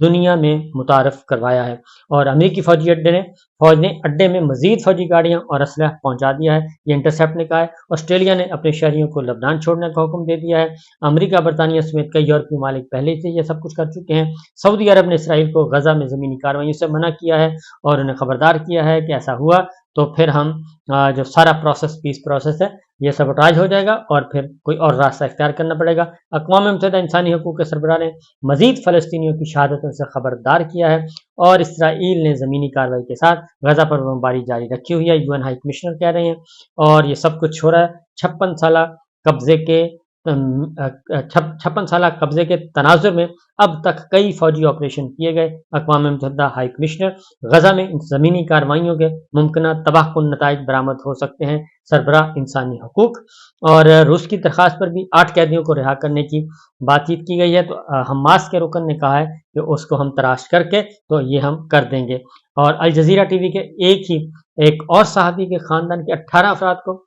دنیا میں متعارف کروایا ہے، اور امریکی فوج نے اڈے میں مزید فوجی گاڑیاں اور اسلحہ پہنچا دیا ہے، یہ انٹرسیپٹ نے کہا ہے۔ آسٹریلیا نے اپنے شہریوں کو لبنان چھوڑنے کا حکم دے دیا ہے۔ امریکہ، برطانیہ سمیت کئی یورپی ممالک پہلے سے یہ سب کچھ کر چکے ہیں۔ سعودی عرب نے اسرائیل کو غزہ میں زمینی کارروائیوں سے منع کیا ہے اور انہیں خبردار کیا ہے کہ ایسا ہوا تو پھر ہم جو سارا پیس پروسیس ہے یہ سبوٹاج ہو جائے گا اور پھر کوئی اور راستہ اختیار کرنا پڑے گا۔ اقوام متحدہ انسانی حقوق کے سربراہ نے مزید فلسطینیوں کی شہادتوں سے خبردار کیا ہے، اور اسرائیل نے زمینی کارروائی کے ساتھ غزہ پر بمباری جاری رکھی ہوئی ہے، UN ہائی کمشنر کہہ رہے ہیں۔ اور یہ سب کچھ ہو رہا ہے 56 سالہ قبضے کے تناظر میں۔ اب تک کئی فوجی آپریشن کیے گئے۔ اقوام متحدہ ہائی کمشنر، غزہ میں زمینی کارروائیوں کے ممکنہ تباہ کن نتائج برآمد ہو سکتے ہیں، سربراہ انسانی حقوق۔ اور روس کی درخواست پر بھی 8 قیدیوں کو رہا کرنے کی بات چیت کی گئی ہے، تو حماس کے رکن نے کہا ہے کہ اس کو ہم تلاش کر کے تو یہ ہم کر دیں گے۔ اور الجزیرہ ٹی وی کے ایک اور صحافی کے خاندان کے 18 افراد کو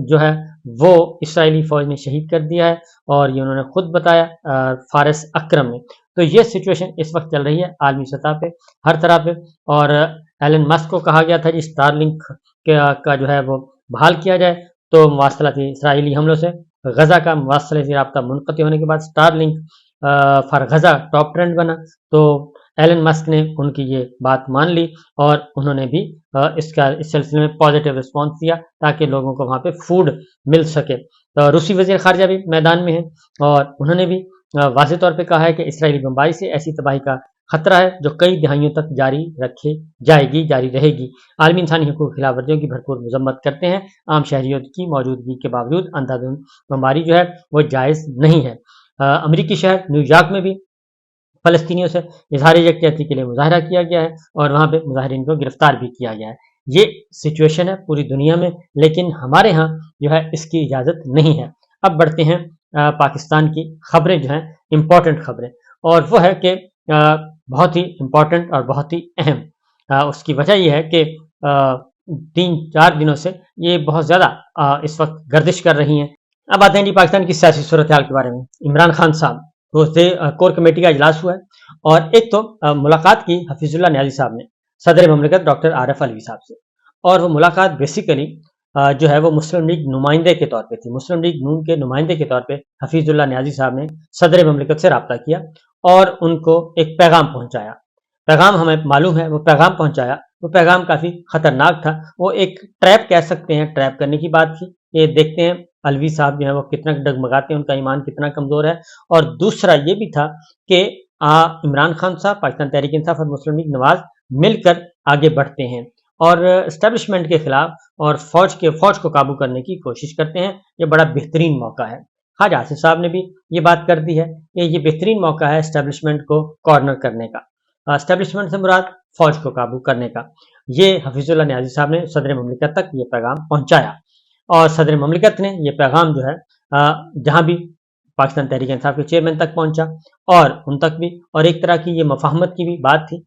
جو ہے وہ اسرائیلی فوج نے شہید کر دیا ہے، اور یہ انہوں نے خود بتایا، فارس اکرم نے۔ تو یہ سچویشن اس وقت چل رہی ہے عالمی سطح پہ ہر طرح پہ۔ اور ایلن مسک کو کہا گیا تھا جی اسٹار لنک کا جو ہے وہ بحال کیا جائے، تو مواصلاتی اسرائیلی حملوں سے غزہ کا مواصلاتی رابطہ منقطع ہونے کے بعد Starlink for Gaza top trend بنا، تو ایلن مسک نے ان کی یہ بات مان لی، اور انہوں نے بھی اس سلسلے میں پازیٹیو رسپانس دیا تاکہ لوگوں کو وہاں پہ فوڈ مل سکے۔ تو روسی وزیر خارجہ بھی میدان میں ہیں، اور انہوں نے بھی واضح طور پہ کہا ہے کہ اسرائیلی بمباری سے ایسی تباہی کا خطرہ ہے جو کئی دہائیوں تک جاری رہے گی۔ عالمی انسانی حقوق خلاف ورزیوں کی بھرپور مذمت کرتے ہیں۔ عام شہریوں کی موجودگی کے باوجود اندھا دھند بمباری جو ہے وہ جائز نہیں ہے۔ امریکی شہر نیو یارک میں بھی فلسطینیوں سے اظہار یکجہتی کے لیے مظاہرہ کیا گیا ہے، اور وہاں پہ مظاہرین کو گرفتار بھی کیا گیا ہے۔ یہ سچویشن ہے پوری دنیا میں، لیکن ہمارے ہاں جو ہے اس کی اجازت نہیں ہے۔ اب بڑھتے ہیں پاکستان کی خبریں جو ہیں امپورٹنٹ خبریں، اور وہ ہے کہ بہت ہی امپورٹنٹ اور بہت ہی اہم۔ اس کی وجہ یہ ہے کہ 3-4 دنوں سے یہ بہت زیادہ اس وقت گردش کر رہی ہیں۔ اب آتے ہیں جی پاکستان کی سیاسی صورتحال کے بارے میں۔ عمران خان صاحب کور کمیٹی کا اجلاس ہوا ہے، اور ایک تو ملاقات کی حفیظ اللہ نیازی صاحب نے صدر مملکت ڈاکٹر عارف علوی صاحب سے، اور وہ ملاقات بیسیکلی جو ہے وہ مسلم لیگ نمائندے کے طور پہ تھی۔ مسلم لیگ نون کے نمائندے کے طور پہ حفیظ اللہ نیازی صاحب نے صدر مملکت سے رابطہ کیا اور ان کو ایک پیغام پہنچایا۔ پیغام ہمیں معلوم ہے وہ پیغام پہنچایا، وہ پیغام کافی خطرناک تھا۔ وہ ایک ٹریپ کہہ سکتے ہیں، ٹریپ کرنے کی بات تھی۔ یہ دیکھتے ہیں علوی صاحب جو ہے وہ کتنا ڈگمگاتے ہیں، ان کا ایمان کتنا کمزور ہے۔ اور دوسرا یہ بھی تھا کہ عمران خان صاحب، پاکستان تحریک انصاف اور مسلم لیگ نواز مل کر آگے بڑھتے ہیں اور اسٹیبلشمنٹ کے خلاف اور فوج کو قابو کرنے کی کوشش کرتے ہیں۔ یہ بڑا بہترین موقع ہے۔ خواجہ آصف صاحب نے بھی یہ بات کر دی ہے کہ یہ بہترین موقع ہے اسٹیبلشمنٹ کو کارنر کرنے کا، اسٹیبلشمنٹ سے مراد فوج کو قابو کرنے کا۔ یہ حفیظ اللہ نیازی صاحب نے صدر مملکت تک یہ پیغام پہنچایا، اور صدر مملکت نے یہ پیغام جو ہے جہاں بھی پاکستان تحریک انصاف کے چیئرمین تک پہنچا اور ان تک بھی، اور ایک طرح کی یہ مفاہمت کی بھی بات تھی۔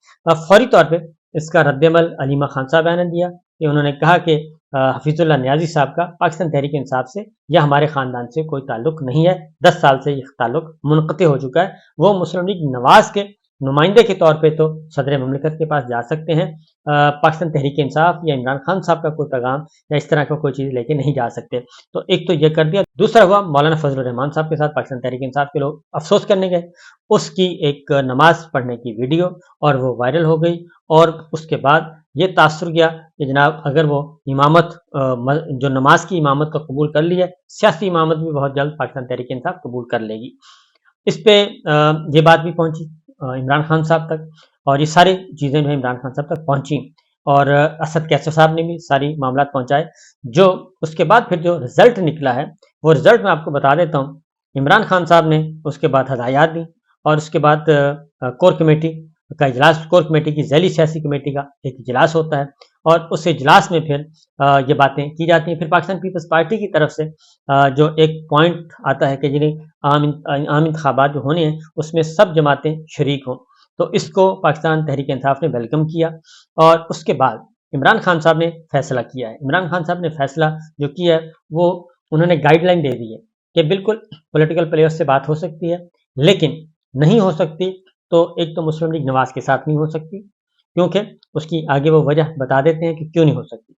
فوری طور پہ اس کا رد عمل علیمہ خان صاحب نے دیا کہ انہوں نے کہا کہ حفیظ اللہ نیازی صاحب کا پاکستان تحریک انصاف سے یا ہمارے خاندان سے کوئی تعلق نہیں ہے، 10 سال سے یہ تعلق منقطع ہو چکا ہے۔ وہ مسلم لیگ نواز کے نمائندے کے طور پہ تو صدر مملکت کے پاس جا سکتے ہیں، پاکستان تحریک انصاف یا عمران خان صاحب کا کوئی پیغام یا اس طرح کا کوئی چیز لے کے نہیں جا سکتے۔ تو ایک تو یہ کر دیا۔ دوسرا ہوا مولانا فضل الرحمان صاحب کے ساتھ پاکستان تحریک انصاف کے لوگ افسوس کرنے گئے، اس کی ایک نماز پڑھنے کی ویڈیو، اور وہ وائرل ہو گئی، اور اس کے بعد یہ تاثر گیا کہ جناب اگر وہ امامت جو نماز کی امامت کا قبول کر لی ہے، سیاسی امامت بھی بہت جلد پاکستان تحریک انصاف قبول کر لے گی۔ اس پہ یہ بات بھی پہنچی عمران خان صاحب تک، اور یہ ساری چیزیں جو عمران خان صاحب تک پہنچی، اور اسد کیسر صاحب نے بھی ساری معاملات پہنچائے۔ جو اس کے بعد پھر جو رزلٹ نکلا ہے وہ رزلٹ میں آپ کو بتا دیتا ہوں۔ عمران خان صاحب نے اس کے بعد ہدایات دی، اور اس کے بعد کور کمیٹی کا اجلاس، کور کمیٹی کی ذیلی سیاسی کمیٹی کا ایک اجلاس ہوتا ہے، اور اس اجلاس میں پھر یہ باتیں کی جاتی ہیں۔ پھر پاکستان پیپلز پارٹی کی طرف سے جو ایک پوائنٹ آتا ہے کہ جنہیں عام انتخابات جو ہونے ہیں اس میں سب جماعتیں شریک ہوں، تو اس کو پاکستان تحریک انصاف نے ویلکم کیا، اور اس کے بعد عمران خان صاحب نے فیصلہ کیا ہے۔ عمران خان صاحب نے فیصلہ جو کیا ہے وہ انہوں نے گائیڈ لائن دے دی ہے کہ بالکل پولیٹیکل پلیئر سے بات ہو سکتی ہے، لیکن نہیں ہو سکتی تو ایک تو مسلم لیگ نواز کے ساتھ نہیں ہو سکتی، کیونکہ اس کی آگے وہ وجہ بتا دیتے ہیں کہ کیوں نہیں ہو سکتی۔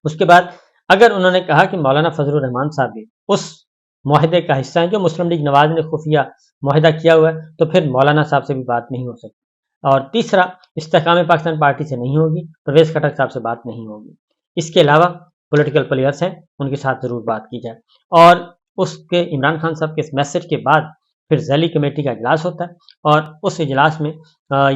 اس کے بعد اگر انہوں نے کہا کہ مولانا فضل الرحمان صاحب بھی اس معاہدے کا حصہ ہیں جو مسلم لیگ نواز نے خفیہ معاہدہ کیا ہوا ہے، تو پھر مولانا صاحب سے بھی بات نہیں ہو سکتی۔ اور تیسرا، استحکام پاکستان پارٹی سے نہیں ہوگی، پرویز خٹک صاحب سے بات نہیں ہوگی۔ اس کے علاوہ پولیٹیکل پلیئرس ہیں، ان کے ساتھ ضرور بات کی جائے۔ اور اس کے عمران خان صاحب کے اس میسج کے بعد پھر ذیلی کمیٹی کا اجلاس ہوتا ہے، اور اس اجلاس میں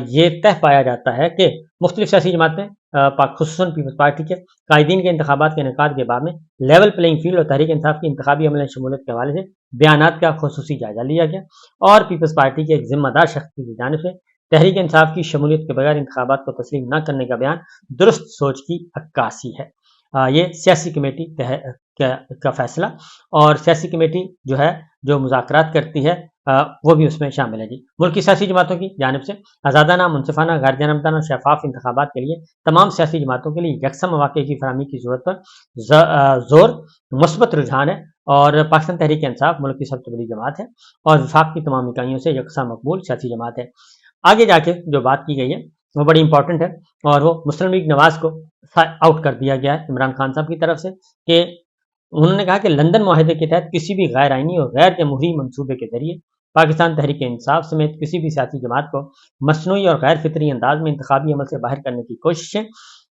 یہ طے پایا جاتا ہے کہ مختلف سیاسی جماعتیں خصوصاً پیپلز پارٹی کے قائدین کے انتخابات کے انعقاد کے بعد میں لیول پلینگ فیلڈ اور تحریک انصاف کی انتخابی عمل شمولیت کے حوالے سے بیانات کا خصوصی جائزہ لیا گیا، اور پیپلز پارٹی کے ایک ذمہ دار شخص کی جانب سے تحریک انصاف کی شمولیت کے بغیر انتخابات کو تسلیم نہ کرنے کا بیان درست سوچ کی عکاسی ہے۔ یہ سیاسی کمیٹی کا فیصلہ، اور سیاسی کمیٹی جو ہے جو مذاکرات کرتی ہے وہ بھی اس میں شامل ہے جی۔ ملکی سیاسی جماعتوں کی جانب سے آزادانہ، منصفانہ، غیر جانبدارانہ اور شفاف انتخابات کے لیے تمام سیاسی جماعتوں کے لیے یکساں مواقع کی فراہمی کی ضرورت پر زور مثبت رجحان ہے، اور پاکستان تحریک انصاف ملک کی سب سے بڑی جماعت ہے اور وفاق کی تمام اکائیوں سے یکساں مقبول سیاسی جماعت ہے۔ آگے جا کے جو بات کی گئی ہے وہ بڑی امپورٹنٹ ہے، اور وہ مسلم لیگ نواز کو آؤٹ کر دیا گیا ہے عمران خان صاحب کی طرف سے، کہ انہوں نے کہا کہ لندن معاہدے کے تحت کسی بھی غیر آئینی اور غیر جمہوری منصوبے کے ذریعے پاکستان تحریک انصاف سمیت کسی بھی سیاسی جماعت کو مصنوعی اور غیر فطری انداز میں انتخابی عمل سے باہر کرنے کی کوششیں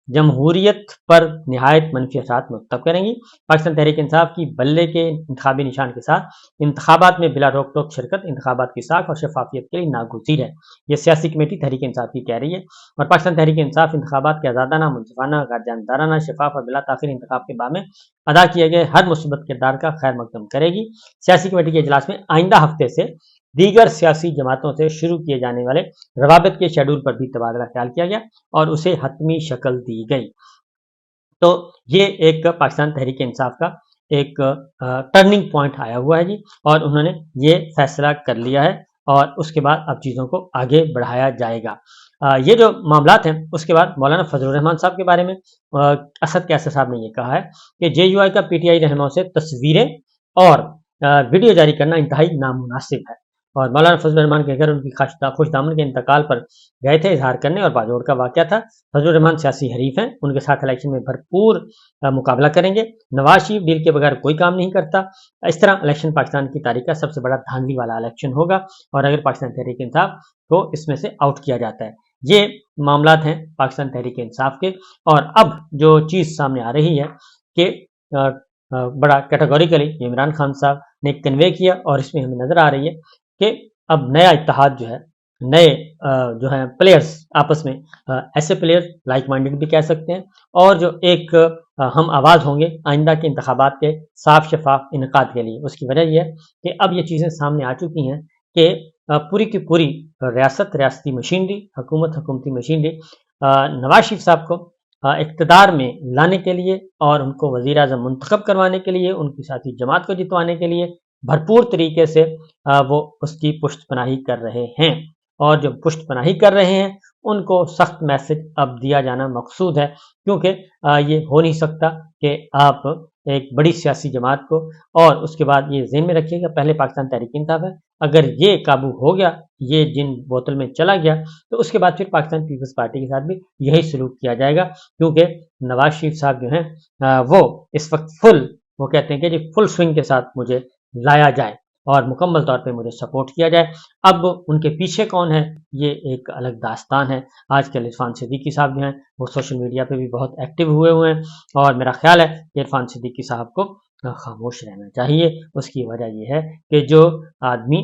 جمہوریت پر نہایت منفی اثرات مرتب کریں گی۔ پاکستان تحریک انصاف کی بلے کے انتخابی نشان کے ساتھ انتخابات میں بلا روک ٹوک شرکت انتخابات کی ساکھ اور شفافیت کے لیے ناگزیر ہے، یہ سیاسی کمیٹی تحریک انصاف کی کہہ رہی ہے۔ اور پاکستان تحریک انصاف انتخابات کے آزادانہ، منصفانہ، غیر جانبدارانہ، شفاف اور بلا تاخیر انتخاب کے باب میں ادا کیے گئے ہر مثبت کردار کا خیر مقدم کرے گی۔ سیاسی کمیٹی کے اجلاس میں آئندہ ہفتے سے دیگر سیاسی جماعتوں سے شروع کیے جانے والے روابط کے شیڈول پر بھی تبادلہ خیال کیا گیا اور اسے حتمی شکل دی گئی۔ تو یہ ایک پاکستان تحریک انصاف کا ایک ٹرننگ پوائنٹ آیا ہوا ہے جی، اور انہوں نے یہ فیصلہ کر لیا ہے، اور اس کے بعد اب چیزوں کو آگے بڑھایا جائے گا۔ یہ جو معاملات ہیں اس کے بعد مولانا فضل الرحمان صاحب کے بارے میں اسد کیسر صاحب نے یہ کہا ہے کہ جے یو آئی کا پی ٹی آئی رہنماؤں سے تصویریں اور ویڈیو جاری کرنا انتہائی نامناسب ہے، اور مولانا فضل الرحمان کے گھر ان کی خوش دامن کے انتقال پر گئے تھے اظہار کرنے، اور باجوڑ کا واقعہ تھا۔ فضل الرحمان سیاسی حریف ہیں، ان کے ساتھ الیکشن میں بھرپور مقابلہ کریں گے۔ نواز شریف ڈیل کے بغیر کوئی کام نہیں کرتا، اس طرح الیکشن پاکستان کی تاریخ کا سب سے بڑا دھاندلی والا الیکشن ہوگا، اور اگر پاکستان تحریک انصاف کو اس میں سے آؤٹ کیا جاتا ہے۔ یہ معاملات ہیں پاکستان تحریک انصاف کے، اور اب جو چیز سامنے آ رہی ہے کہ بڑا کیٹیگوریکلی عمران خان صاحب نے کنوے کیا، اور اس میں ہمیں نظر آ رہی ہے کہ اب نیا اتحاد جو ہے، نئے جو ہیں پلیئرز آپس میں، ایسے پلیئر لائک مائنڈڈ بھی کہہ سکتے ہیں، اور جو ایک ہم آواز ہوں گے آئندہ کے انتخابات کے صاف شفاف انعقاد کے لیے۔ اس کی وجہ یہ ہے کہ اب یہ چیزیں سامنے آ چکی ہیں کہ پوری کی پوری ریاستی مشینری، حکومتی مشینری نواز شریف صاحب کو اقتدار میں لانے کے لیے اور ان کو وزیر اعظم منتخب کروانے کے لیے، ان کی ساتھی جماعت کو جتوانے کے لیے بھرپور طریقے سے وہ اس کی پشت پناہی کر رہے ہیں، اور جو پشت پناہی کر رہے ہیں ان کو سخت میسج اب دیا جانا مقصود ہے، کیونکہ یہ ہو نہیں سکتا کہ آپ ایک بڑی سیاسی جماعت کو، اور اس کے بعد یہ ذہن میں رکھیے گا پہلے پاکستان تحریک انصاف ہے، اگر یہ قابو ہو گیا، یہ جن بوتل میں چلا گیا، تو اس کے بعد پھر پاکستان پیپلز پارٹی کے ساتھ بھی یہی سلوک کیا جائے گا، کیونکہ نواز شریف صاحب جو ہیں وہ اس وقت وہ کہتے ہیں کہ جی فل سوئنگ کے ساتھ مجھے لایا جائے اور مکمل طور پہ مجھے سپورٹ کیا جائے۔ اب ان کے پیچھے کون ہے یہ ایک الگ داستان ہے۔ آج کل عرفان صدیقی صاحب جو ہیں وہ سوشل میڈیا پہ بھی بہت ایکٹیو ہوئے ہیں، اور میرا خیال ہے کہ عرفان صدیقی صاحب کو خاموش رہنا چاہیے۔ اس کی وجہ یہ ہے کہ جو آدمی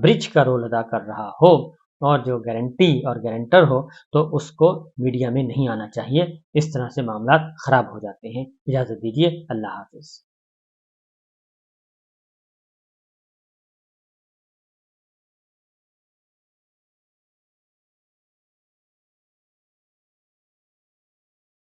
برج کا رول ادا کر رہا ہو اور جو گارنٹی اور گارنٹر ہو تو اس کو میڈیا میں نہیں آنا چاہیے، اس طرح سے معاملات خراب ہو جاتے ہیں۔ اجازت دیجیے، اللہ حافظ۔